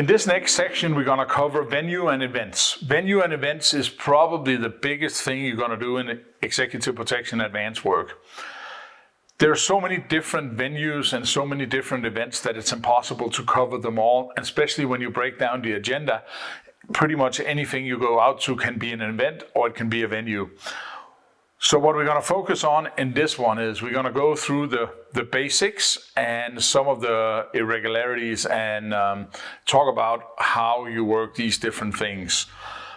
In this next section, we're going to cover venue and events. Venue and events is probably the biggest thing you're going to do in executive protection advanced work. There are so many different venues and so many different events that it's impossible to cover them all, especially when you break down the agenda. Pretty much anything you go out to can be an event or it can be a venue. So what we're going to focus on in this one is we're going to go through the basics and some of the irregularities and talk about how you work these different things.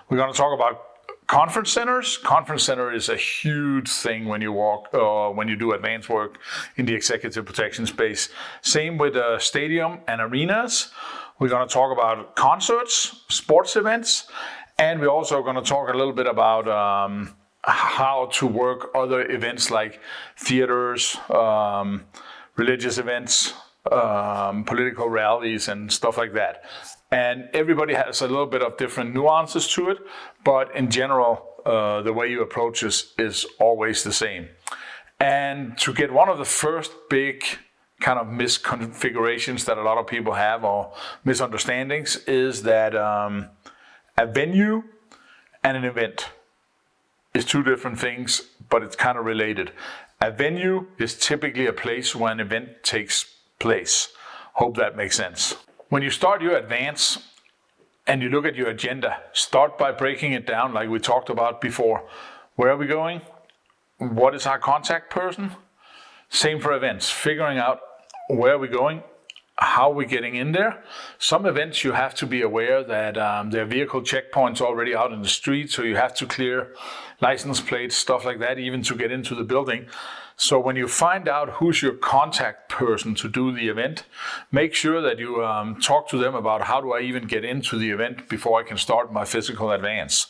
We're going to talk about conference centers. Conference center is a huge thing when you when you do advanced work in the executive protection space. Same with stadium and arenas. We're going to talk about concerts, sports events, and we're also going to talk a little bit about how to work other events like theaters, religious events, political rallies, and stuff like that. And everybody has a little bit of different nuances to it, but in general, the way you approach this is always the same. And to get one of the first big kind of misconfigurations that a lot of people have or misunderstandings is that a venue and an event is two different things, but it's kind of related. A venue is typically a place where an event takes place. Hope that makes sense. When you start your advance and you look at your agenda, start by breaking it down like we talked about before. Where are we going? What is our contact person? Same for events, figuring out where are we going, how are we getting in there. Some events you have to be aware that there are vehicle checkpoints already out in the street, so you have to clear license plates, stuff like that, even to get into the building. So when you find out who's your contact person to do the event, make sure that you talk to them about how do I even get into the event before I can start my physical advance.